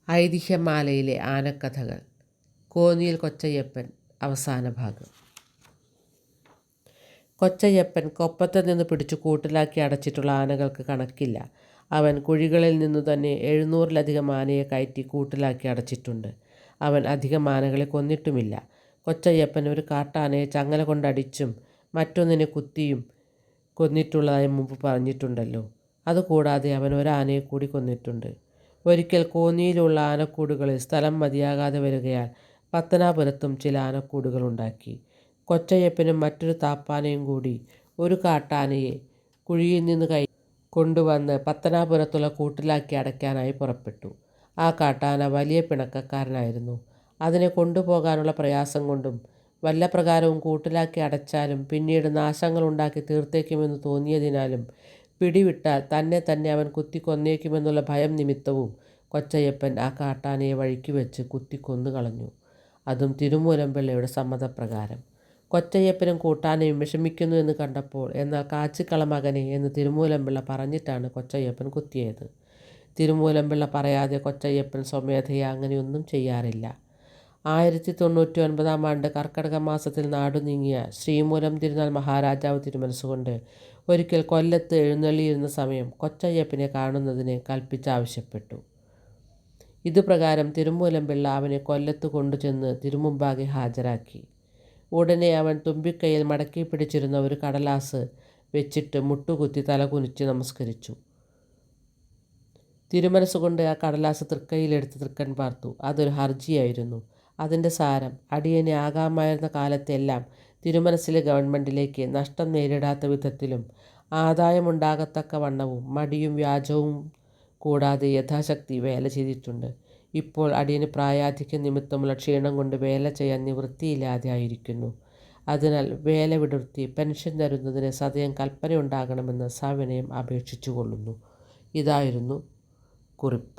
ഐതിഹ്യമാലയിലെ ആനക്കഥകൾ. കോന്നിയിൽ കൊച്ചയ്യപ്പൻ. അവസാന ഭാഗം. കൊച്ചയ്യപ്പൻ കൊപ്പത്ത് നിന്ന് പിടിച്ചു കൂട്ടിലാക്കി അടച്ചിട്ടുള്ള ആനകൾക്ക് കണക്കില്ല. അവൻ കുഴികളിൽ നിന്നു തന്നെ 700-ലധികം ആനയെ കയറ്റി കൂട്ടിലാക്കി അടച്ചിട്ടുണ്ട്. അവൻ അധികം ആനകളെ കൊന്നിട്ടുമില്ല. കൊച്ചയ്യപ്പൻ ഒരു കാട്ടാനയെ ചങ്ങല കൊണ്ടടിച്ചും മറ്റൊന്നിനെ കുത്തിയും കൊന്നിട്ടുള്ളതായി മുമ്പ് പറഞ്ഞിട്ടുണ്ടല്ലോ. അതുകൂടാതെ അവൻ ഒരാനയെ കൂടി കൊന്നിട്ടുണ്ട്. ഒരിക്കൽ കോന്നിയിലുള്ള ആനക്കൂടുകളിൽ സ്ഥലം മതിയാകാതെ വരികയാൽ പത്തനാപുരത്തും ചില ആനക്കൂടുകൾ ഉണ്ടാക്കി. കൊച്ചയ്യപ്പനും മറ്റൊരു താപ്പാനയും കൂടി ഒരു കാട്ടാനയെ കുഴിയിൽ നിന്ന് കൊണ്ടുവന്ന് പത്തനാപുരത്തുള്ള കൂട്ടിലാക്കി അടയ്ക്കാനായി പുറപ്പെട്ടു. ആ കാട്ടാന വലിയ പിണക്കക്കാരനായിരുന്നു. അതിനെ കൊണ്ടുപോകാനുള്ള പ്രയാസം കൊണ്ടും വല്ല പ്രകാരവും കൂട്ടിലാക്കി അടച്ചാലും പിന്നീട് നാശങ്ങൾ ഉണ്ടാക്കി തീർത്തേക്കുമെന്ന് തോന്നിയതിനാലും പിടിവിട്ടാൽ തന്നെ അവൻ കുത്തിക്കൊന്നേക്കുമെന്നുള്ള ഭയം നിമിത്തവും കൊച്ചയ്യപ്പൻ ആ കാട്ടാനയെ വഴിക്ക് വെച്ച് കുത്തിക്കൊന്നു കളഞ്ഞു. അതും തിരുമൂലംപിള്ളയുടെ സമ്മതപ്രകാരം. കൊച്ചയ്യപ്പനും കൂട്ടാനയും വിഷമിക്കുന്നു എന്ന് കണ്ടപ്പോൾ എന്നാൽ കാച്ചിക്കള മകനെ എന്ന് തിരുമൂലംപിള്ള പറഞ്ഞിട്ടാണ് കൊച്ചയ്യപ്പൻ കുത്തിയത്. തിരുമൂലംപിള്ള പറയാതെ കൊച്ചയ്യപ്പൻ സ്വമേധയാ അങ്ങനെയൊന്നും ചെയ്യാറില്ല. 1099 ആണ്ട് കർക്കടക മാസത്തിൽ നാടു നീങ്ങിയ ശ്രീമൂലം തിരുനാൾ മഹാരാജാവ് തിരുമനസ്സുകൊണ്ട് ഒരിക്കൽ കൊല്ലത്ത് എഴുന്നള്ളിയിരുന്ന സമയം കൊച്ചയ്യപ്പനെ കാണുന്നതിന് കൽപ്പിച്ചാവശ്യപ്പെട്ടു. ഇതുപ്രകാരം തിരുമൂലംപിള്ള അവനെ കൊല്ലത്ത് കൊണ്ടുചെന്ന് തിരുമുമ്പാകെ ഹാജരാക്കി. ഉടനെ അവൻ തുമ്പിക്കൈയിൽ മടക്കി പിടിച്ചിരുന്ന ഒരു കടലാസ് വെച്ചിട്ട് മുട്ടുകുത്തി തലകുനിച്ച് നമസ്കരിച്ചു. തിരുമനസ്സുകൊണ്ട് ആ കടലാസ് തൃക്കൈയിലെടുത്ത് തൃക്കൺ പാർത്തു. അതൊരു ഹർജിയായിരുന്നു. അതിൻ്റെ സാരം, അടിയനെ ആകാമായിരുന്ന കാലത്തെല്ലാം തിരുമനസ്സിലെ ഗവൺമെൻറ്റിലേക്ക് നഷ്ടം നേരിടാത്ത വിധത്തിലും ആദായമുണ്ടാകത്തക്ക വണ്ണവും മടിയും വ്യാജവും കൂടാതെ യഥാശക്തി വേല ചെയ്തിട്ടുണ്ട്. ഇപ്പോൾ അടിയന് പ്രായാധിക്യം നിമിത്തമുള്ള ക്ഷീണം കൊണ്ട് വേല ചെയ്യാൻ നിവൃത്തിയില്ലാതെ ആയിരിക്കുന്നു. അതിനാൽ വേല വിടുർത്തി പെൻഷൻ തരുന്നതിന് സദയം കൽപ്പനയുണ്ടാകണമെന്ന് സവിനയം അപേക്ഷിച്ചു കൊള്ളുന്നു. ഇതായിരുന്നു കുറിപ്പ്.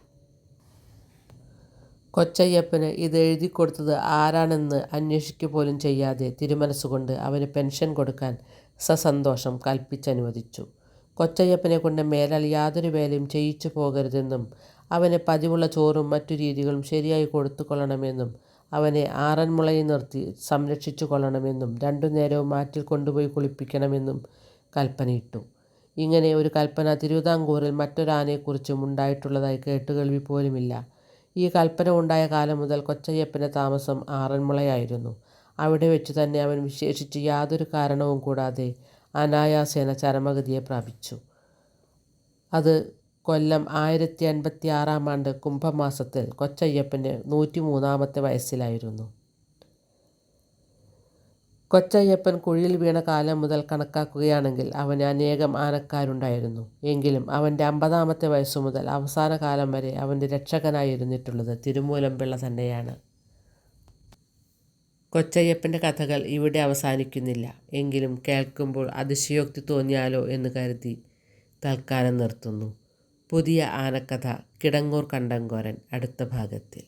കൊച്ചയ്യപ്പന് ഇത് എഴുതിക്കൊടുത്തത് ആരാണെന്ന് അന്വേഷിക്കുക പോലും ചെയ്യാതെ തിരുമനസ്സുകൊണ്ട് അവന് പെൻഷൻ കൊടുക്കാൻ സസന്തോഷം കൽപ്പിച്ചനുവദിച്ചു. കൊച്ചയ്യപ്പനെ കൊണ്ട് മേലാൽ യാതൊരു വേലയും ചെയ്യിച്ചു പോകരുതെന്നും അവന് പതിവുള്ള ചോറും മറ്റു രീതികളും ശരിയായി കൊടുത്തു കൊള്ളണമെന്നും അവനെ ആറന്മുളയിൽ നിർത്തി സംരക്ഷിച്ചു കൊള്ളണമെന്നും 2 നേരവും ആറ്റിൽ കൊണ്ടുപോയി കുളിപ്പിക്കണമെന്നും കൽപ്പനയിട്ടു. ഇങ്ങനെ ഒരു കൽപ്പന തിരുവിതാംകൂറിൽ മറ്റൊരാനയെക്കുറിച്ചും ഉണ്ടായിട്ടുള്ളതായി കേട്ടുകേൾവി പോലുമില്ല. ഈ കൽപ്പന ഉണ്ടായ കാലം മുതൽ കൊച്ചയ്യപ്പൻ്റെ താമസം ആറന്മുളയായിരുന്നു. അവിടെ വെച്ചു തന്നെ അവൻ വിശേഷിച്ച് യാതൊരു കാരണവും കൂടാതെ അനായാസേന ചരമഗതിയെ പ്രാപിച്ചു. അത് കൊല്ലം 1056 ആണ്ട് കുംഭമാസത്തിൽ കൊച്ചയ്യപ്പൻ്റെ 103-ാമത്തെ വയസ്സിലായിരുന്നു. കൊച്ചയ്യപ്പൻ കുഴിയിൽ വീണ കാലം മുതൽ കണക്കാക്കുകയാണെങ്കിൽ അവന് അനേകം ആനക്കാരുണ്ടായിരുന്നു. എങ്കിലും അവൻ്റെ 50-ാമത്തെ വയസ്സു മുതൽ അവസാന കാലം വരെ അവൻ്റെ രക്ഷകനായിരുന്നിട്ടുള്ളത് തിരുമൂലംപിള്ള തന്നെയാണ്. കൊച്ചയ്യപ്പൻ്റെ കഥകൾ ഇവിടെ അവസാനിക്കുന്നില്ല. എങ്കിലും കേൾക്കുമ്പോൾ അതിശയോക്തി തോന്നിയാലോ എന്ന് കരുതി തൽക്കാലം നിർത്തുന്നു. പുതിയ ആനക്കഥ കിടങ്ങൂർ കണ്ടങ്കോരൻ അടുത്ത ഭാഗത്തിൽ.